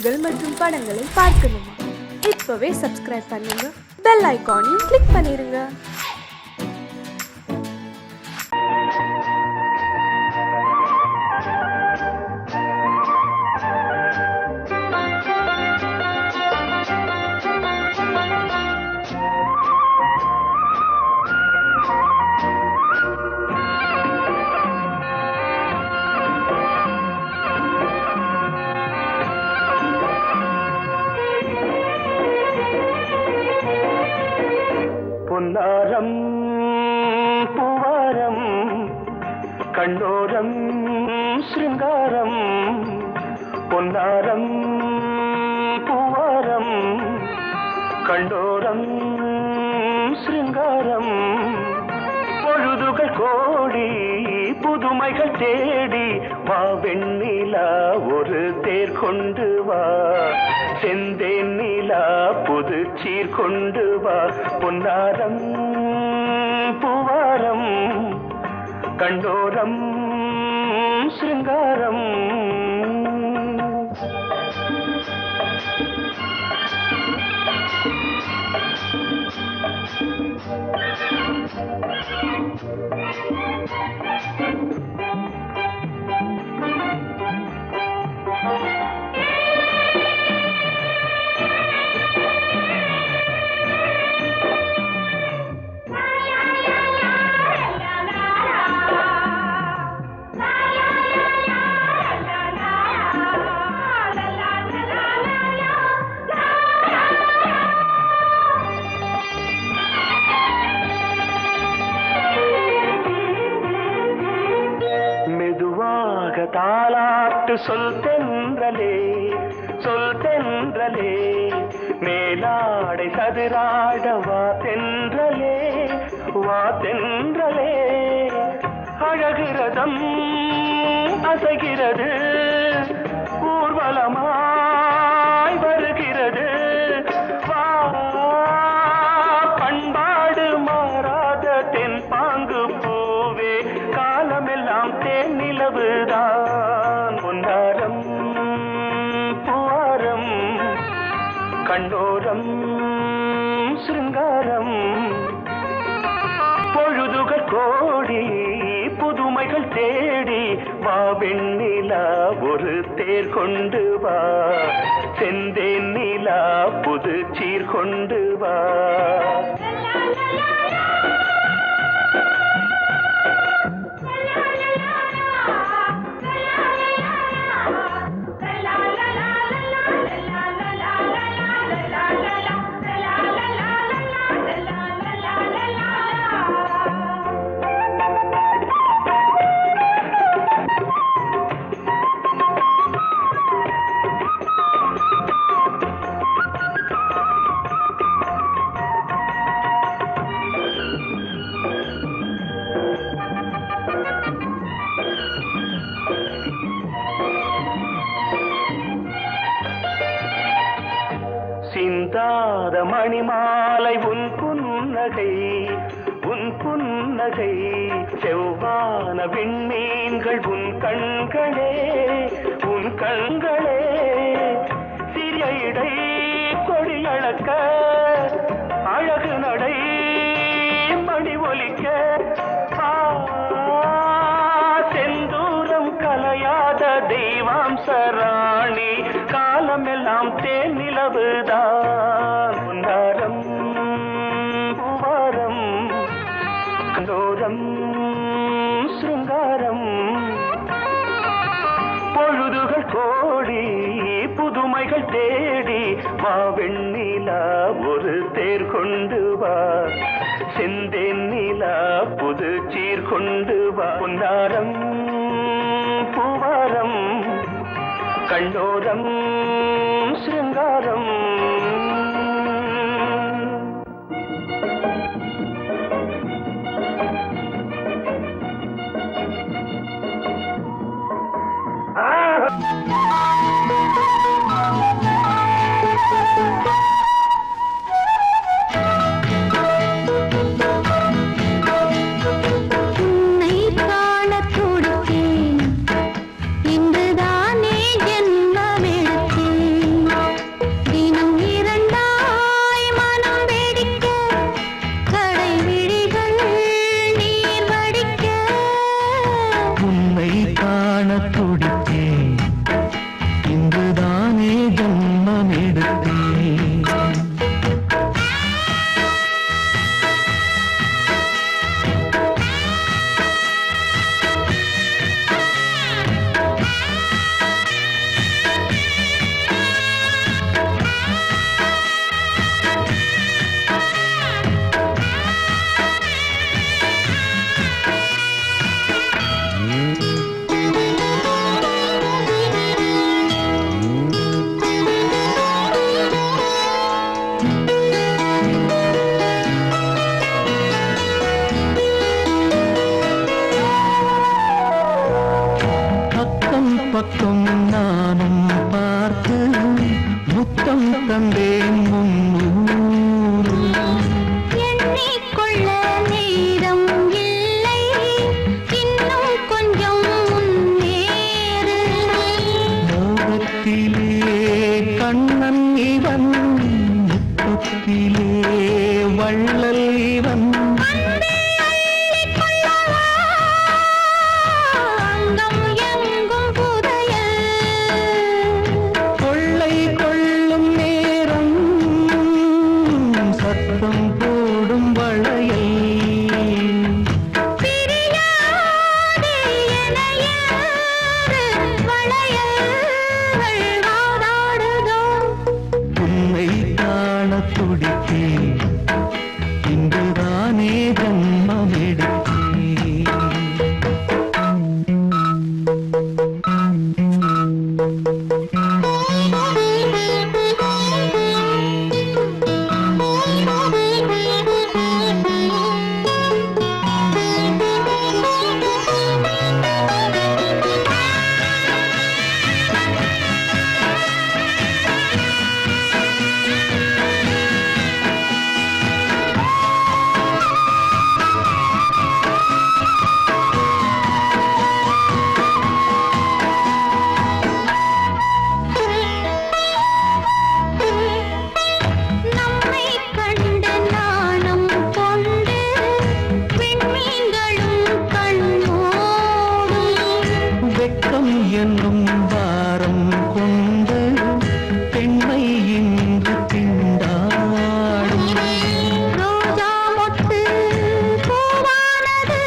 செய்திகள் மற்றும் படங்களை பார்க்கணுமா? இப்பவே சப்ஸ்கிரைப் பண்ணுங்க, பெல் ஐகானையும் கிளிக் பண்ணிருங்க. பொன்னாரம் பூவாரம் கண்ணோரம் சிருங்காரம். பொன்னாரம் பூவாரம் கண்ணோரம் சிருங்காரம். பொழுதுகள் கோடி புதுமைகள் தேடி வா வெண்ணிலா ஒரு தேர் கொண்டு வா. செந்தேன் நிலா புது சீர் கொண்டு வா. பொன்னாரம் பூவாரம் கண்டோரம் சிருங்காரம். தாலாட்டு சொல் தென்றலே சொல் தென்றலே. மேலாடை சதுராட வா தென்றலே வா தென்றலே. அழகிறதம் அசைகிறது ஊர்வலமாய் வருகிறது. வா பண்பாடு மாறாத தென் பாங்கு பூவே காலமெல்லாம் தேன் நிலவுதான். பொன்னாரம் பூவாரம் கண்டோரம் சிருங்காரம். பொழுதுகள் கோடி புதுமைகள் தேடி வா வெண்ணிலா ஒரு தேர் கொண்டு வா. செந்தேன் நிலா புது சீர் கொண்டு வா. சிந்தாத மணிமாலை உன் புன்னகை உன் புன்னகை. செவ்வான விண்மீன்கள் உன் கண்களே உன் கண்களே. சிறிய இடை கொடியளக்க அழகு நடை மணி ஒலிக்க. செந்தூரம் கலையாத தெய்வாம்சராணி காலமெல்லாம் தேன் நிலவுதான். பொன்னாரம் பூவாரம் கண்டோரம் சிருங்காரம். பொழுதுகள் கோடி புதுமைகள் தேடி வா வெண்ணிலா ஒரு தேர் கொண்டு வா. செந்தேன் நிலா புது சீர் கொண்டு வா. பொன்னாரம் பூவாரம் கண்டோரம் சிருங்காரம். இன்றுதானே ஜென்மமெடுத்தேன். முத்தம் தந்தேன் முன்னூறு. எண்ணிக்கொள்ள நேரம் இல்லை, இன்னும் கொஞ்சம் முன்னேறு. மோகத்திலே கண்ணன் இவன், முத்தத்திலே வள்ளல் இவன். அங்கம் எங்கும் புதையல், கொள்ளை கொள்ளும் நேரம் சத்தம் போடும் வளையல். பிரியாதே என யாரு வளையல்கள் வாதாடுதோ. உன்னை காண துடித்தேன், இங்குதானே ஜன்மம் எடுத்தேன். நம்மை கண்டு நாணம் கொண்டு விண்மீன்களும் கண்ணோடும். வெட்கம் என்னும் பாரம் கொண்டு பெண்மை இன்று திண்டாடும். ரோஜா மொட்டு பூவானது,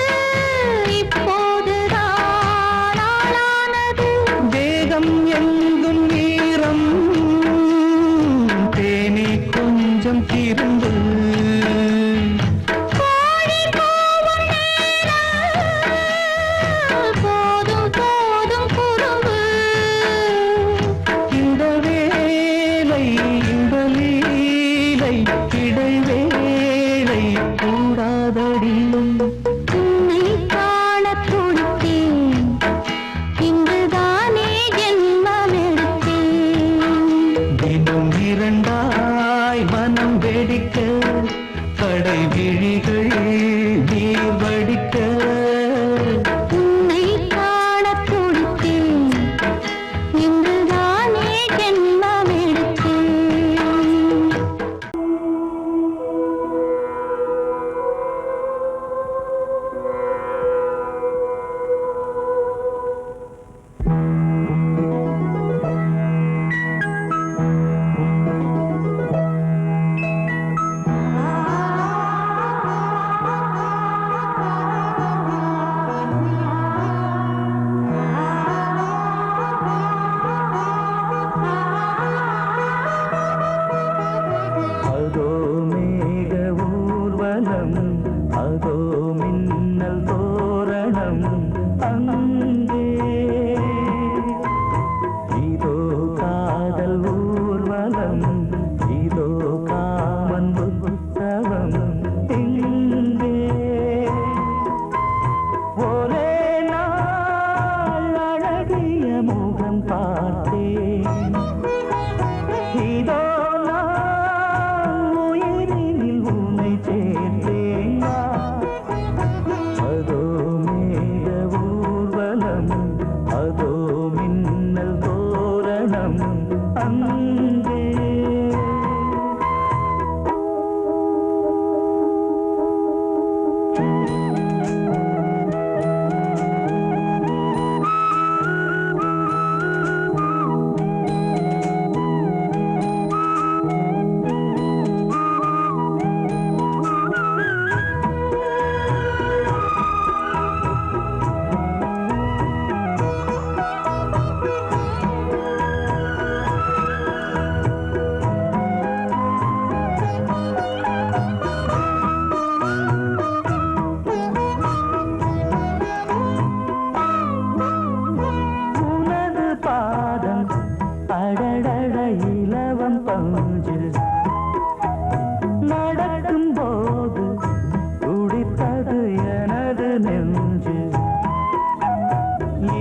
இப்போதுதான் ஆளானது. வேகம் எங்கும் ஈரம், தேனே கொஞ்சம் திருந்து. கோழி கூவும் நேரம், போதும் போதும் குறும்பு. இந்த வேலை இந்த லீலை இடைவேளை கூடாதடியும். உன்னை காணத் துடித்தேன், இங்குதானே ஜென்மம் எடுத்தேன். தினம் இரண்டாய் மனம் வெடிக்க, கடை விழிகள் நீர் வடிக்க. உன்னை காணத் துடித்தேன், இங்குதானே ஜென்மம் எடுத்தேன். அதோ மேக ஊர்வலம், அதோ மின்னல் தோரணம் அங்கே. இதோ காதல் ஊர்வலம், இதோ காமன் உற்சவம் இங்கே. ஒரே நாள் அழகிய முகம் பார்த்தேன், இதோ நான் உயிரினில் உன்னை சேர்த்தேன். அதோ மேக ஊர்வலம், அதோ மின்னல் தோரணம் அங்கே.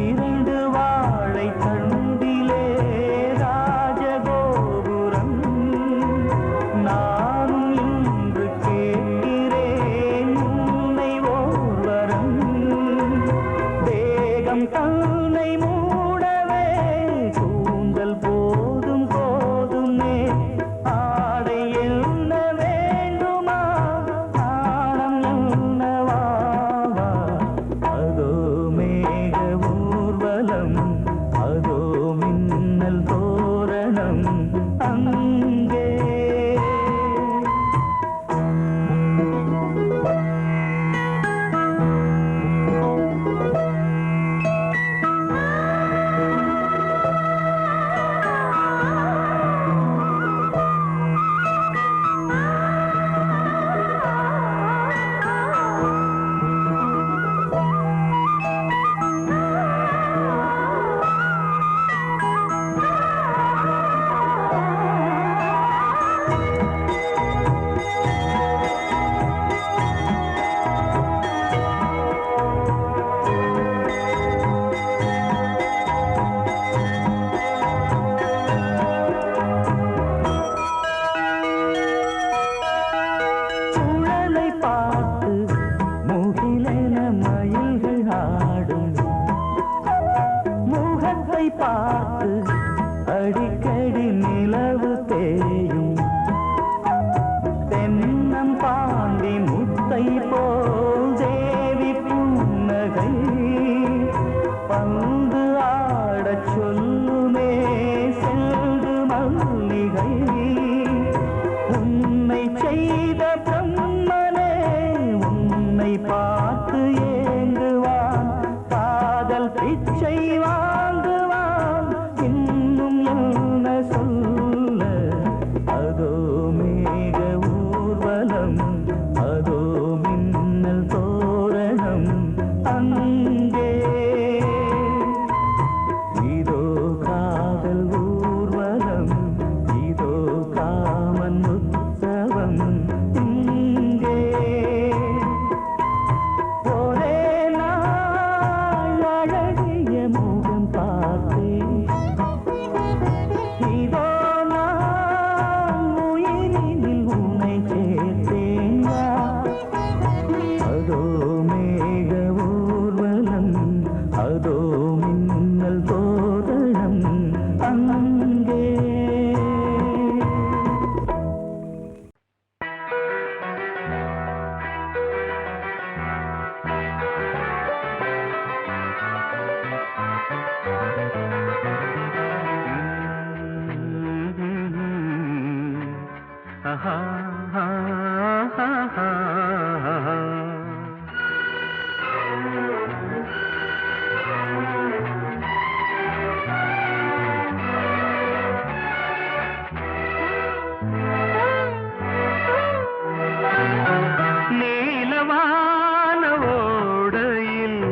இரண்டு வாழை தண்டிலே ராஜகோபுரம் தேடி நிலவு தேயும் தென்னம் பாண்டி முத்தை போல் தேவி புன்னகை பந்து ஆடச் சொல்லுமே செல்து மல்லிகை உன்னை செய்த பிரம்மனே உன்னை பார்த்து ஏங்குவான் காதல் பிச்சை வாங்குவான் இன்னும் என்ன சொல்ல அதோ மேக ஊர்வலம் அதோ மின்னல் தோரணம் அங்கே இதோ காதல் ஊர்வலம் இதோ காமன் உற்சவம் இங்கே ஒரே நாள் அழகிய முகம் பார்த்தேன் இதோ நான் உயிரினில் உன்னை சேர்த்தேன் அதோ மேக ஊர்வலம் அதோ மின்னல் தோரணம் அங்கே ஆஹா நீலவான ஓடையில்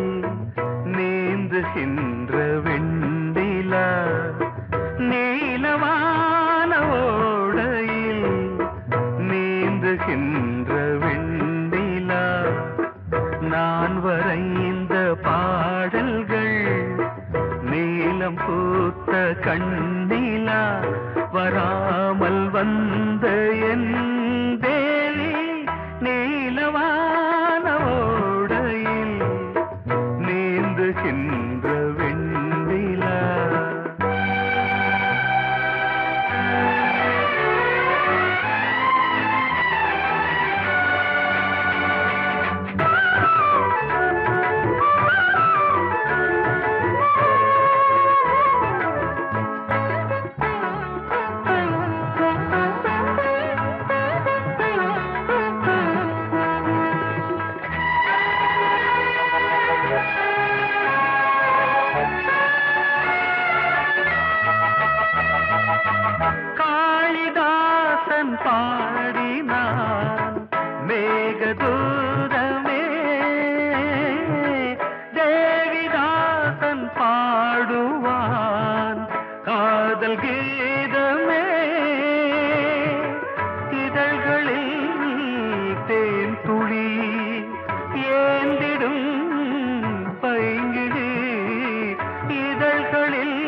நீந்துகின்ற வெண்டிலா நீலவான ஓடையில் நீந்துகின்ற வெண்டிலா நான் வரைந்த பாடல்கள் நீலம் பூத்த கண்ணிலா வராமல் வந்த என் தேவி நீலவான ஓடையில் நீந்துகின்ற வெண்டிலா காளிதாசன் பாடினான் மேகதூதமே தேவிதாசன் பாடுவான் காதல் கீதமே இதழ்களில் தேன் துளி ஏந்திடும் பைங்கிழி இதழ்களில்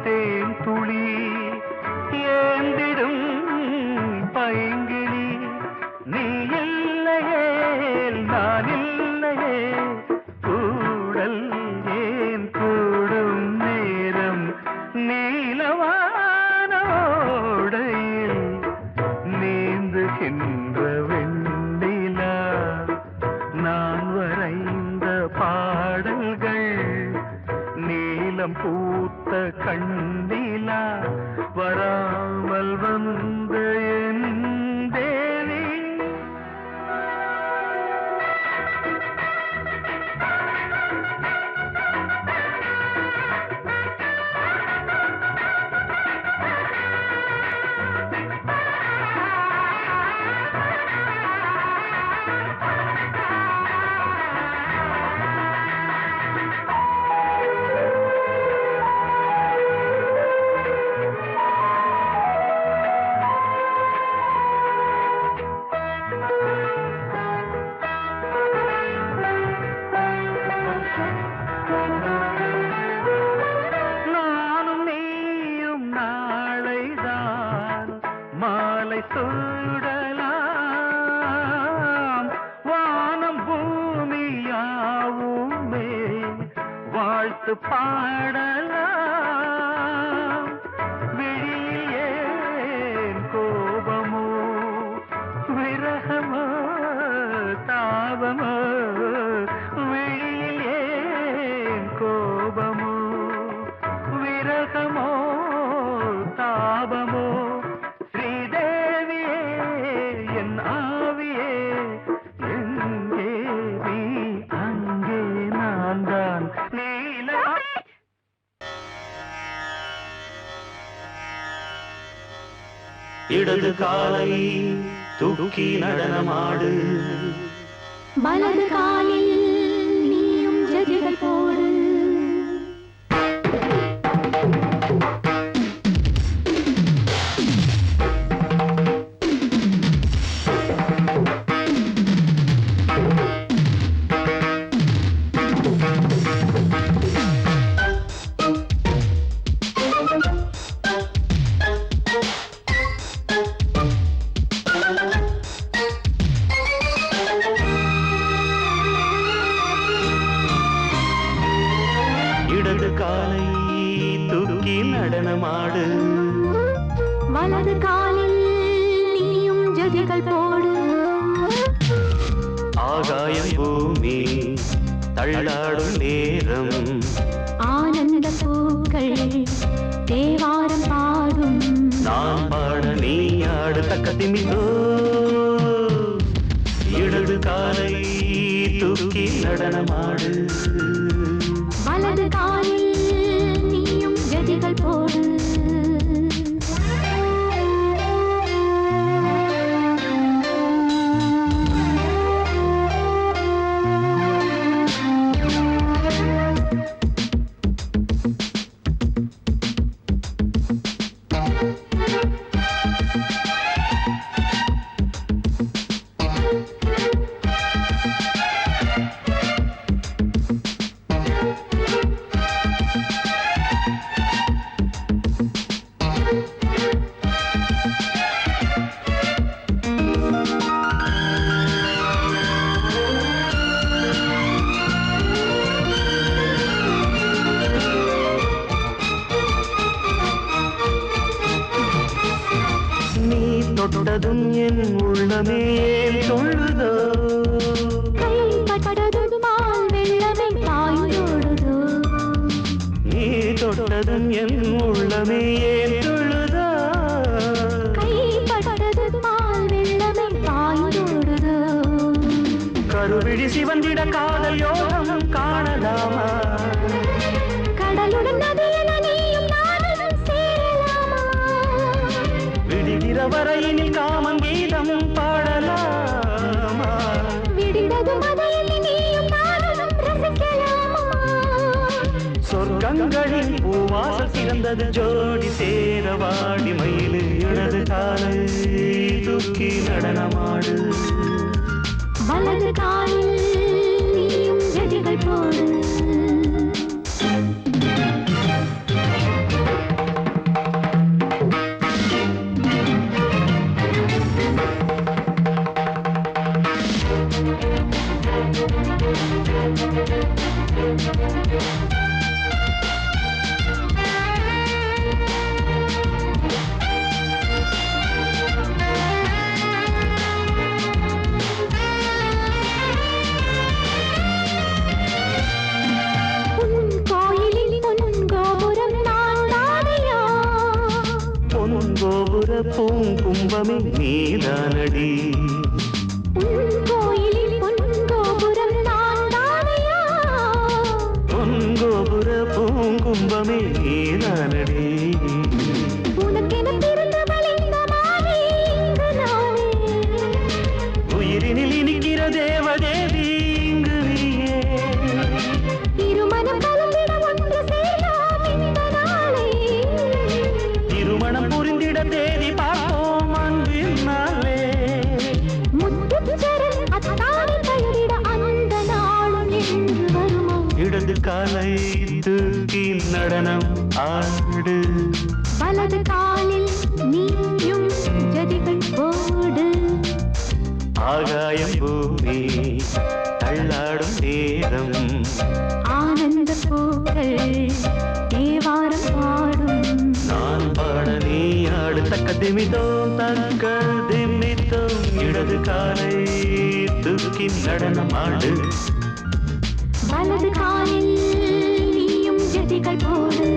தேன் துளி ஏந்திடும் பைங்கிளி நீ இல்லையே நான் இல்லையே கூடல் ஏன் கூடும் நேரம் நீலவான ஓடையில் நீந்துகின்ற வெண்டிலா நான் வரைந்த பாடல்கள் நீலம் பூத்த கண்ணிலா வராமல் வந்த என் தேவி நானும் நீயும் நாளைதான் மாலை சூடலாம் வானம் பூமியாவுமே வாழ்த்து பாடலாம் விழி லாபமோ ஸ்ரீதேவியே என் ஆவியே எங்கே நீ அங்கே நான் தான் நீல இடது காலை தூக்கி நடனமாடு வலது காலில் நீயும் ஜதிகள் போடு இடது காலை தூக்கி நடனமாடு வலது காலில் நீயும் ஜதிகள் போடு ஆகாயம் பூமி தள்ளாடும் நேரம் ஆனந்த பூக்கள் தேவாரம் பாடும் நான் பாட நீ ஆடு தக்க திமிதோ இடது காலை தூக்கி நடனமாடு வலது காலில் நீயும் ஜதிகள் போடு தொட்டதும் என் உள்ளமே ஏன் தொழுதோ கைப்பட்டதும் மால் வெள்ளமே பாய்ந்தோடுதோ நீ தொட்டதும் என் உள்ளமே ஏன் தொழுதோ கைப்பட்டதும் மால் வெள்ளமே பாய்ந்தோடுதோ கருவிழி சிவந்திட காதல் யோகம் காணலாமா கடலுடன் நதியென நீயும் நானும் சேரலாமா விடுகிற வரையினில் காமன் கீதம் பாடலாமா விடிந்ததும் அதையில் நீயும் நானும் ரசிக்கலாமா சொர்க்கங்களின் பூவாசல் சிறந்தது ஜோடி சேரவாடி மயிலு இடது காலை தூக்கி நடனமாடு வலது காலில் நீயும் ஜதிகள் போடு கோபுர பூங்கும்பமே நீதானடி கோயிலில் பொன்கோபுரம் நான் தானையா பொன்கோபுர பூங்கும்பமே நீதானடி உனக்கென பிறந்தவள் இந்த மாலை இங்கு நானே உயிரினில் இனிக்கிற தேவதேவி இங்கு நீயே திருமணம் கலந்திட ஒன்று சேரலாம் இந்த நாளை திருமணம் புரிந்திட தேதி பார்ப்போம் அன்பினாலே முத்துச்சரன் அத்தானி பெயரிட அந்த நாளும் என்று வருமோ இடது காலை தூக்கி நடனம் ஆடு வலது காலில் நீயும் ஜதிகள் போடு ஆகாயம் பூமி தள்ளாடும் நேரம் ஆனந்த பூக்கள் தேவாரம் பாடும் நான் பாட நீ ஆடு தக்க திமிதோம் தக்க திமிதோம் இடது காலை தூக்கி நடனம் ஆடு வலது காலில் நீயும் ஜதிகள் போடு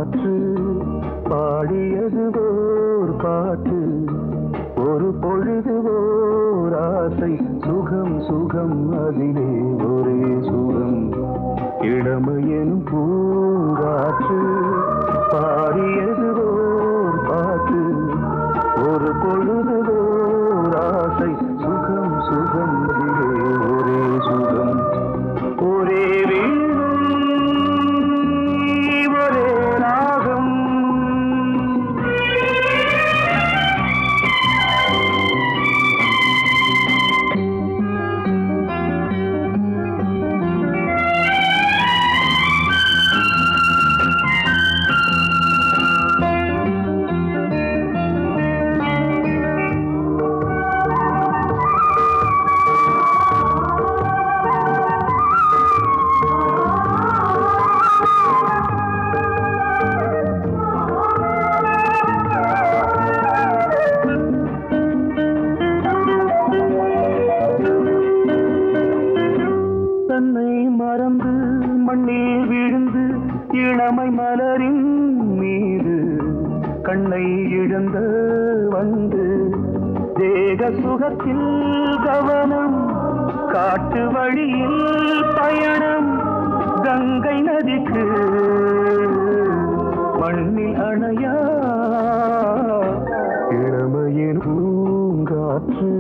காற்று பாடியது ஓர் பாட்டு ஒரு பொழுது ஓர் ஆசை சுகம் சுகம் அதிலே ஒரே சுகம் இளமையெனும் பூங்காற்று பாடியது ஓர் பாட்டு ஒரு பொழுது ஓர் ஆசை சுகம் சுகம் அதிலே ஒரே சுகம் ஒரே வீணை ஒரே ராகம் தன்னை மறந்து மண்ணில் விழுந்து இளமை மலரின் மீது கண்ணை இழந்த வந்து தேக சுகத்தில் கவனம் காட்டு வழியில் பயணம் கங்கை நதிக்கு மண்ணில் அணையா இளமையின் பூங்காற்று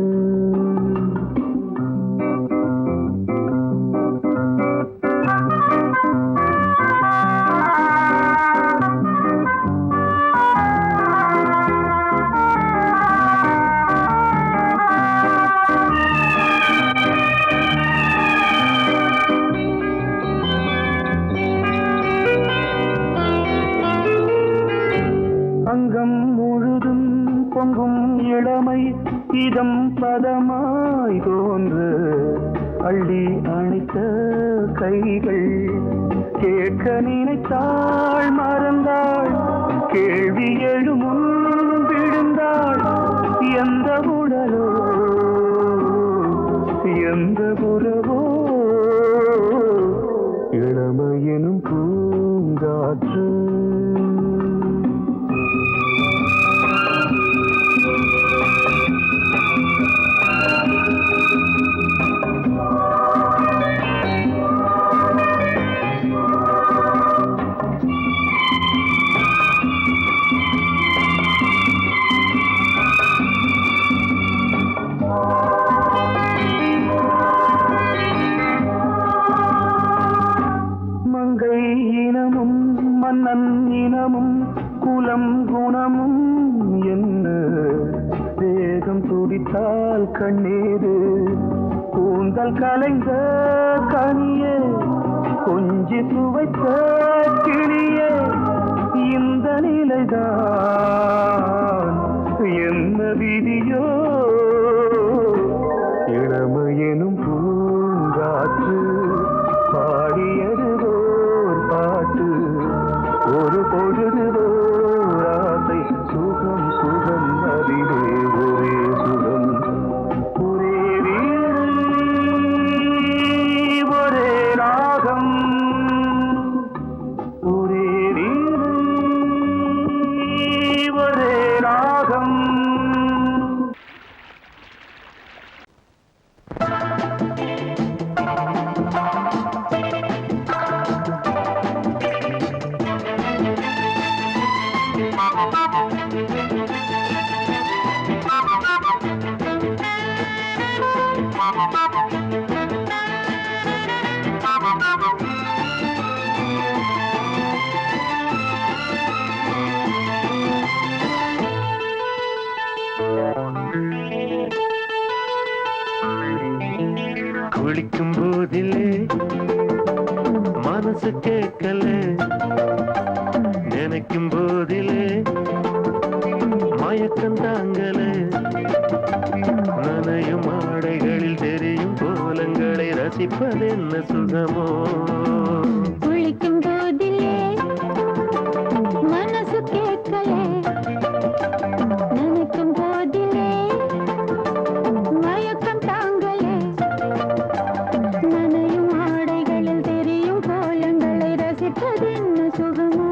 அங்கம் முழுதும் பொங்கும் இளமை இதம் பதமாய் தோன்று அள்ளி அணைத்த கைகள் கேட்க நினைத்தாள் மறந்தாள் கேள்வி எழுமுன் விழுந்தாள் எந்த உடலோ எந்த புறவோ இளமையெனும் பூங்காற்று மங்கை இனமும் மன்னன் இனமும் குலம் குணமும் என்ன வேகம் துடித்தால் கண்ணீரு கூந்தல் கலைந்த கனியே கொஞ்சி சுவைத்த கிளியே இந்த நிலைதான் என்ன விதியோ இளமையெனும் பூங்காற்று பாடியது ஓர் பாட்டு ஒரு பொழுது ஓர் ஆசை சுகம் சுகம் அதிலே ஒரே சுகம் ஒரே வீணை ஒரே ராகம் ஒரே வீணை ஒரே ராகம் குளிக்கும் போதிலே மனசு கேட்கல நினைக்கும் போதிலே மயக்கம் தாங்கல நனையும் ஆடைகளில் தெரியும் கோலங்களை ரசிப்பதென்ன சுகமோ குளிக்கும் போதிலே மனசு கேட்கலே நினைக்கும் போதிலே மயக்கம் தாங்கலே நனையும் ஆடைகளில் தெரியும் கோலங்களை ரசிப்பதென்ன சுகமோ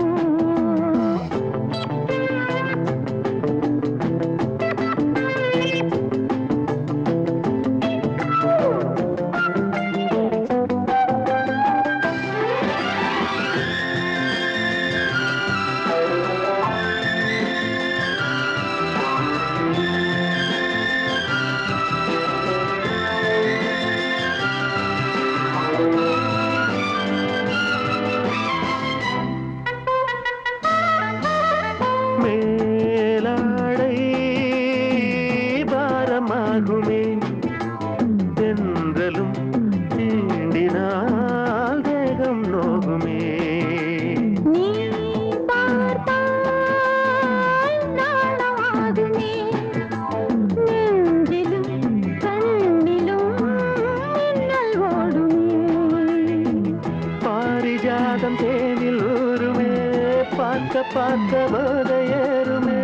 பார்க்க பார்க்க போத ஏறுமே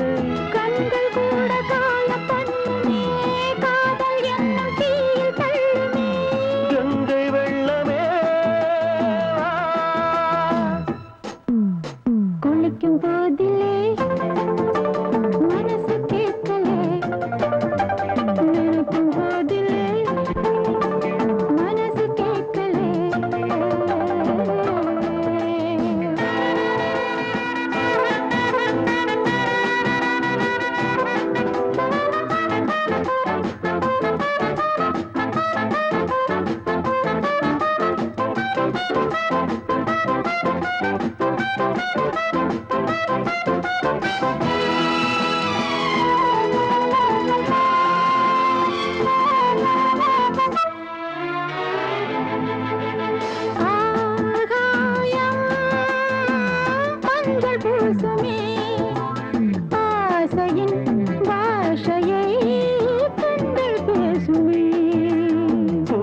கண்கள் கூட காய பண்ணுமே காதல் என்னும் தீயில் தள்ளுமே கங்கை வெள்ளமே வா. குளிக்கும் போதிலே மனசு கேட்கலே நினைக்கும் போதிலே மனசு கேட்கலே ஆகாயம் மஞ்சள் பூசுமே ஆசையின் பாஷையை கண்கள் பேசுமே பூ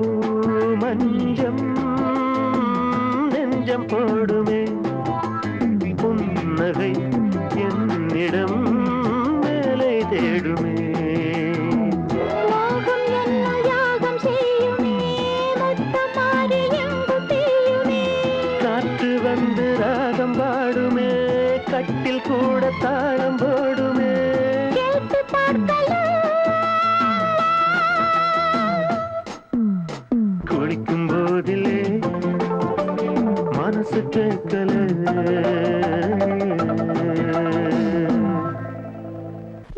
மஞ்சம் நெஞ்சம் போடுமே புன்னகை என்னிடம் மேலே தேடுமே மோகம் என்னும் யாகம் செய்யுமே முத்தமாரி எங்கு தீயுமே காற்று வந்து ராகம் பாடுமே கட்டில் கூட தாளம் போடுமே கேட்டு பார்க்கலாம் குளிக்கும் போதிலே மனசு கேட்கல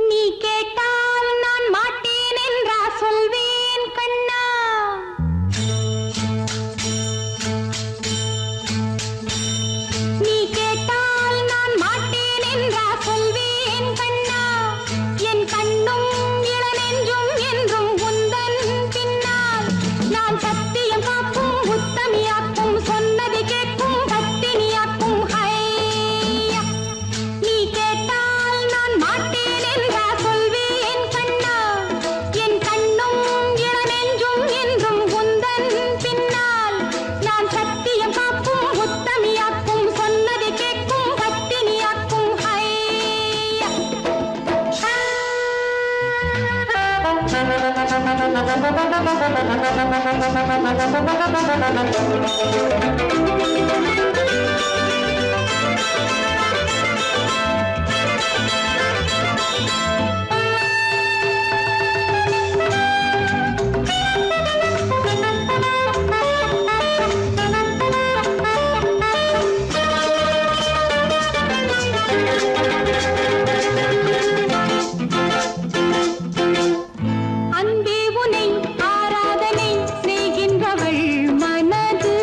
நீ கேட்டால் நான் மாட்டேன் என்றா சொல்வேன் கண்ணா நீ கேட்டால் நான் மாட்டேன் என்றா சொல்வேன் கண்ணா என் கண்ணும் இளநெஞ்சும் என்றும் உந்தன் பின்னால் நான் சத்தியம் காக்கும் உத்தமியாக்கும் சொன்னது கேட்கும் பத்தினியாக்கும் ஹையா நீ கேட்டால் நான் மாட்டேன் என்றா சொல்வேன் கண்ணா என் கண்ணும் இளநெஞ்சும் என்றும் உந்தன் பின்னால் நான் சத்தியம் காக்கும் உத்தமியாக்கும் சொன்னது கேட்கும் பத்தினியாக்கும் ஹையா அன்பே உனை ஆராதனை செய்கின்றவள் மனது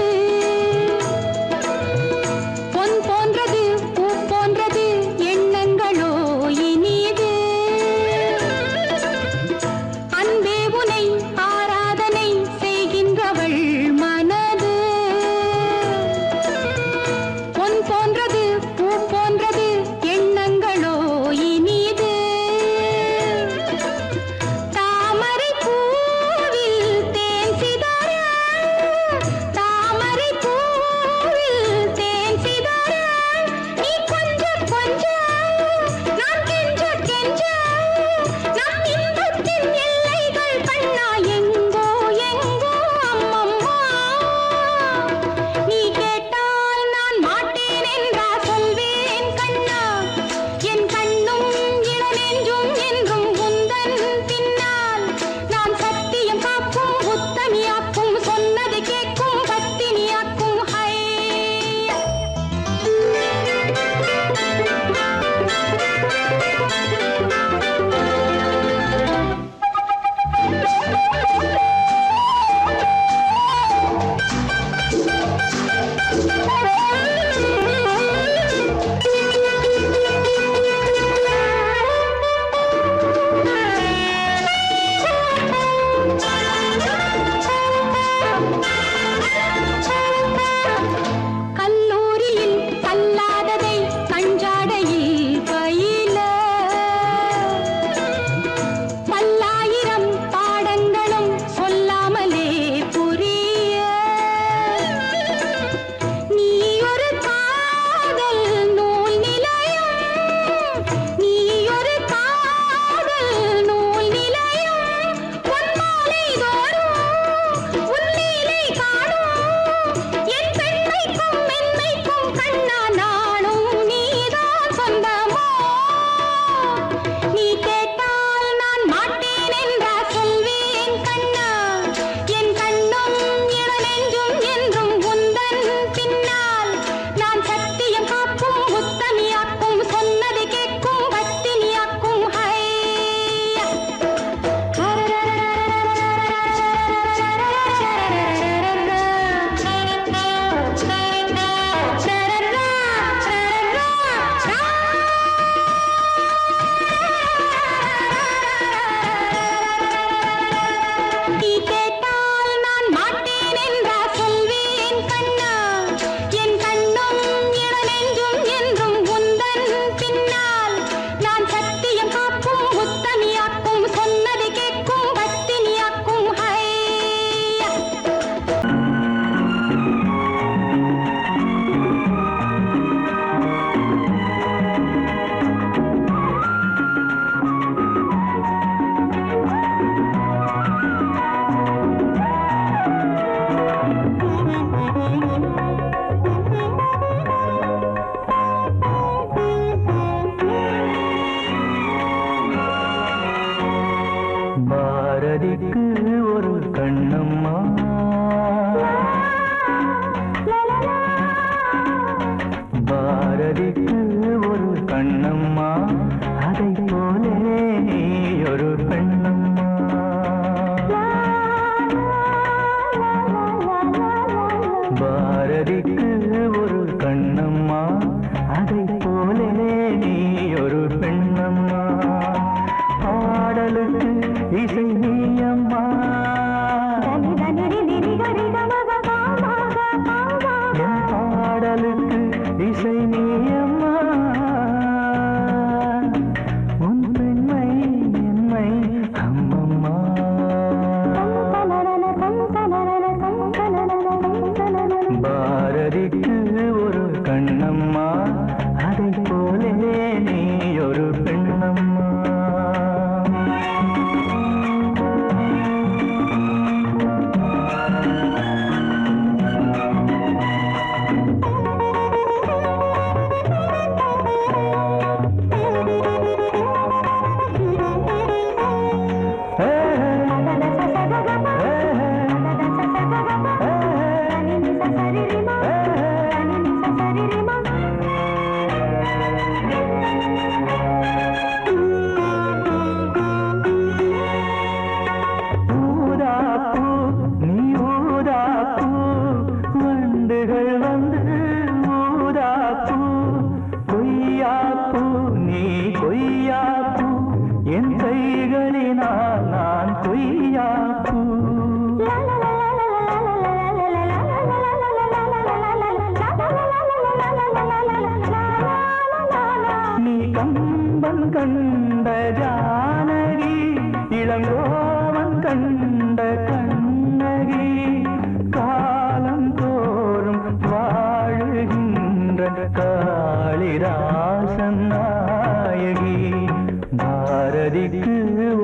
கண்ணம்மா அதை போலே நீ ஒரு பெண்ணம்மா. பாரதிக்கு ஒரு கண்ணம்மா அதை போலே நீ ஒரு பெண்ணம்மா. பாடலுக்கு இசை நீயம்மா பாடலுக்கு இசை நீயம்மா. உன் பெண்மை என்மை அம்மம்மா. பாரதிக்கு ஒரு கண்ணம்மா அதை போலே நீ ஒரு பெண்ணம்மா. கம்பன் கண்ட ஜானகி இளங்கோவன் கண்ட கண்ணகி காலம் தோறும் வாழுகின்ற காளிதாசன் நாயகி. பாரதிக்கு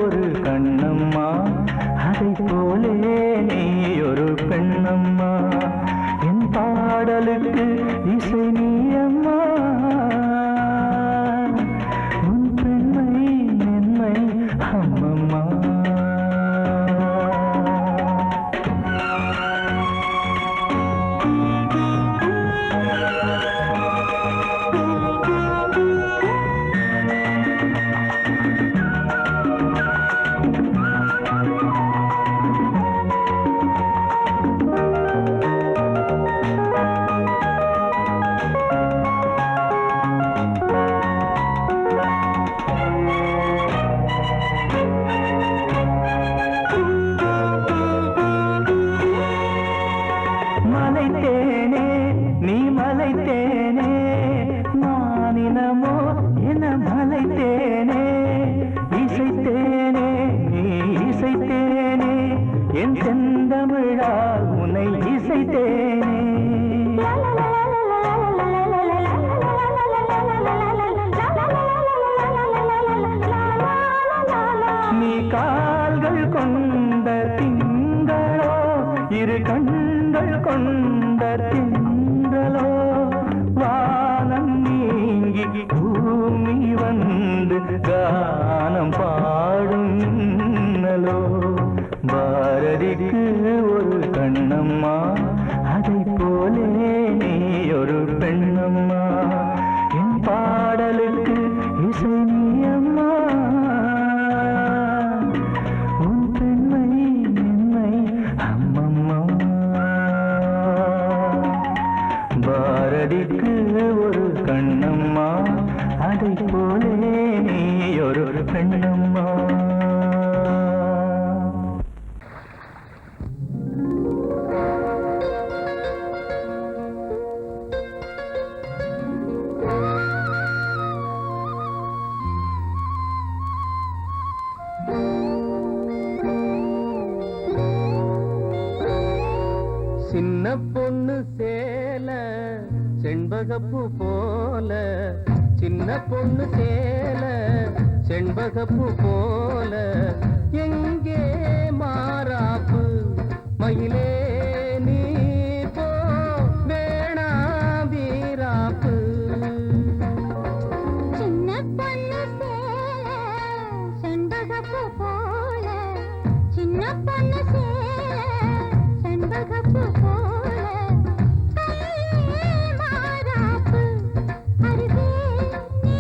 ஒரு கண்ணம்மா அதை போலே நீ ஒரு பெண்ணம்மா. என் பாடலுக்கு இசை நீயம்மா. மலைத்தேனே நீ மலைத்தேனே நானினமோ என மலைத்தேனே. இசைத்தேனே நீ இசைத்தேனே என் செந்தமிழால் உன்னை இசைத்தேனே. நீ கால்கள் கொண்ட திங்களோ இரு கண்கள் கொண்ட திங்களோ வானம் நீங்கி பூமி வந்து கானம் பாடும் மின்னலோ. பாரதிக்கு ஒரு கண்ணம்மா அதை போலே நீ ஒரு பெண்ணம்மா. என் பாடலுக்கு இசை நீயம்மா. உன் பெண்மை என்னை அம்மம்மா. பாரதிக்கு ஒரு கண்ணம்மா அதை போலே நீ ஒரு பெண்ணம்மா. சின்ன பொண்ணு சேல செண்பகப்பூ போல, சின்ன பொண்ணு சேல செண்பகப்பூ போல, எங்கே மாறாப்பு மயிலே நீ போ வேணா வீராப்பு. சின்ன பொண்ணு சேல செண்பகப்பூ போல, சின்ன பொண்ணு சேல செண்பகப்பூ போல, கையே மாறாப்பு அருகே நீ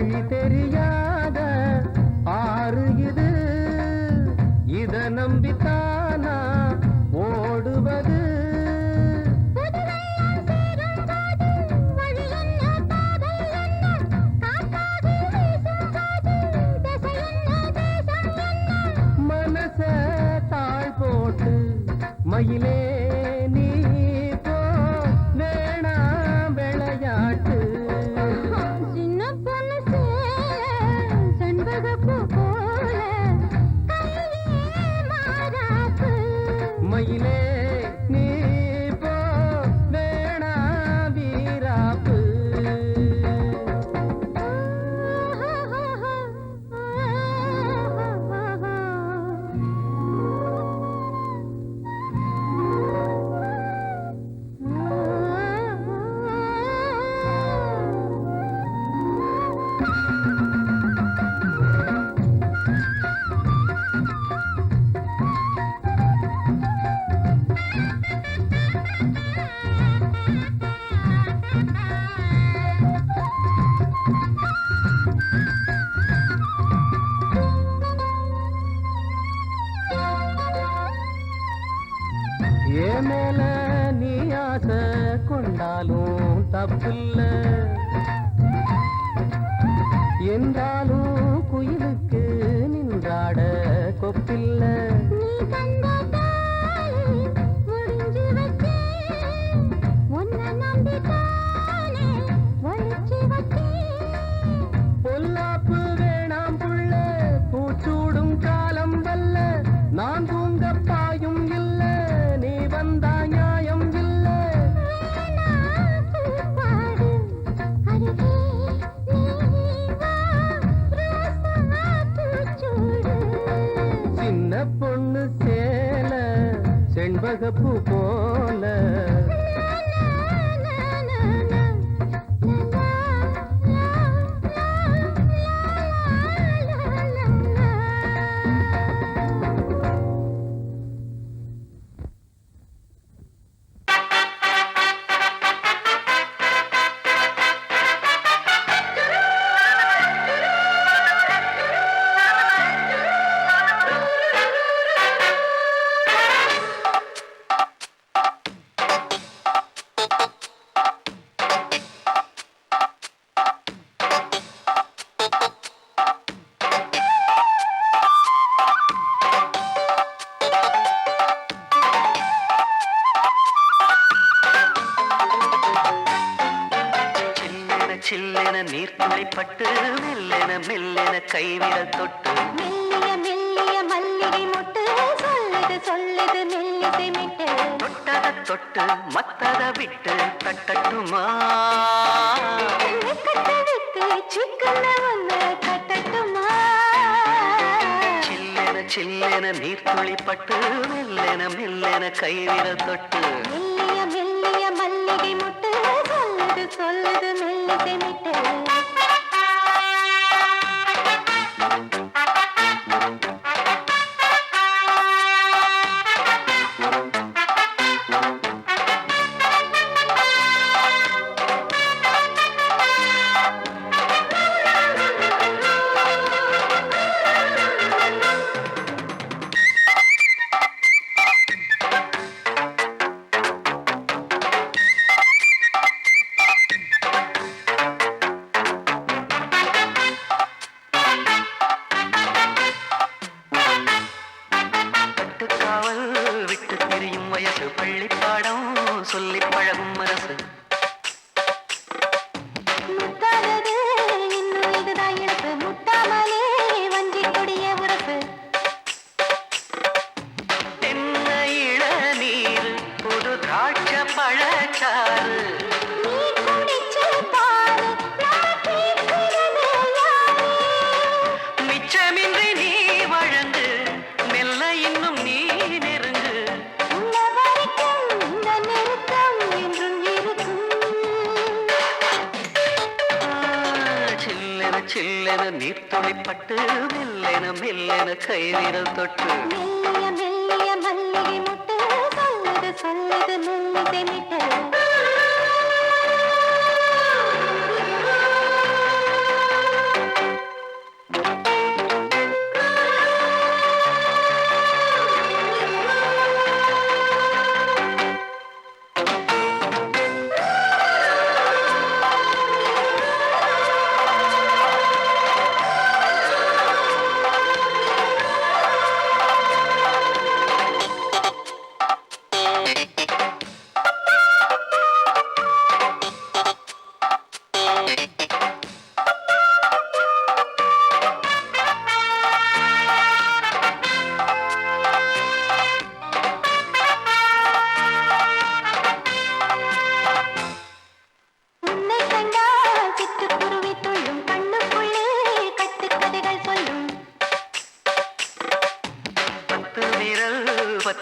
வழி தெரியாத ஆறு இது, இத நம்பித்தானா ஓடுவது. மனச தாழ் போட்டு மயிலே நீ போ, வேணாம் விளையாட்டு. சின்ன பொண்ணு செண்பகப்பூ போல கையே மாறாப்பு. மயிலே நீ போ, வேணாம் வீராப்பு. ஏன் மேல நீ ஆசை கொண்டாலும் தப்பில்ல, என்றாலும் குயிலுக்கு நின்றாட கொப்பில்ல. நீ தந்த தாலி முடிஞ்சு வச்சேன், உன்னை நம்பித்தானே ஒளிச்சு வச்சேன். பொல்லாப்பு வேணாம் புள்ள, பூச்சூடும் காலம் வல்ல. நான் தூங்க பாயும் இல்ல, நீ வந்தா நியாயம் இல்ல. வேணா பூப்பாடு அருகே நீ வா, ரோசா பூச்சூடு. சின்ன பொண்ணு சேல செண்பகப்பூ போல. சில்லென நீர்த்துளிப்பட்டு மெல்லென மெல்லென கைவிரல் தொட்டு மெல்லிய மெல்லிய மல்லிகை மொட்டு சொல்லுது சொல்லுது மெல்லிசை மிட்டு. தொட்டத தொட்டு மத்தத விட்டு தட்டட்டுமா, கட்டவிட்டு சிக்கன வந்து கட்டட்டுமா. சில்லென சில்லென நீர்த்துளிப்பட்டு மெல்லென மெல்லென கைவிரல் தொட்டு மெல்லிய மெல்லிய மல்லிகை மொட்டு சொல்லுது சொல்லுது மெல்லிசை மிட்டு. விட்டு திரியும் வயசு, பள்ளிப்பாடம் சொல்லி பழகும் மனசு. முத்தாதது இன்னும் இதுதான் இழப்பு, முட்டாமலே வஞ்சி கொடிய உறப்பு. தென்னை இளநீர் புது திராட்சை பழச்சாறு, நீ குடிச்சு பாரு நான் கேட்கிறது யாரு. மிச்சமின்றி நீ வழங்கு, மெல்ல இன்னும் நீ நெருங்கு. உள்ள வரைக்கும் இந்த நெருக்கம் என்றும் இருக்கும். சில்லென சில்லென நீர்த்துளிப்பட்டு மெல்லென மெல்லென கைவிரல் தொட்டு மெல்லிய மெல்லிய மல்லிகை மொட்டு சொல்லுது சொல்லுது மெல்லிசை மிட்டு.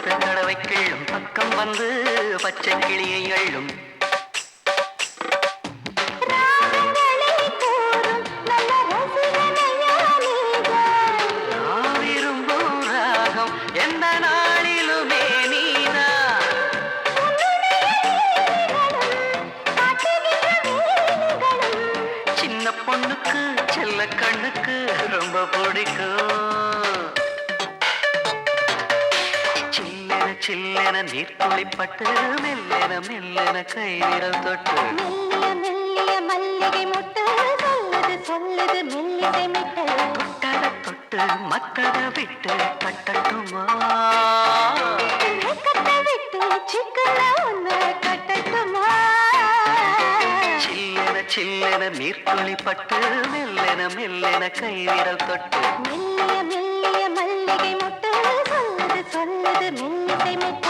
பத்து தடவை கிள்ளும் பக்கம் வந்து பச்சை கிளியை அள்ளும் ராகங்களில் கூறும் நல்ல ரசிகனையா நீதான். நான் விரும்பும் ராகம் எந்த நாளிலுமே நீதான் சின்ன பொண்ணுக்கு செல்ல கண்ணுக்கு ரொம்ப பிடிக்கும் சில்லென சில்லென நீர் துளிப்பட்டு மெல்லென மெல்லென கை விரல் தொட்டு மெல்லிய மெல்லிய மல்லிகை மொட்டு சொல்லுது சொல்லுது மெல்லிசை மெட்டு. தொட்டத தொட்டு மத்தத விட்டு கட்டட்டுமா கட்ட விட்டு சிக்கன ஒன்று கட்டட்டுமா? சில்லென சில்லென நீர் துளிப்பட்டு மெல்லென மெல்லென கை விரல் தொட்டு மெல்லிய மெல்லிய மல்லிகை மொட்டு சொல்லுது சொல்லுது மெல்லிசை மெட்டு.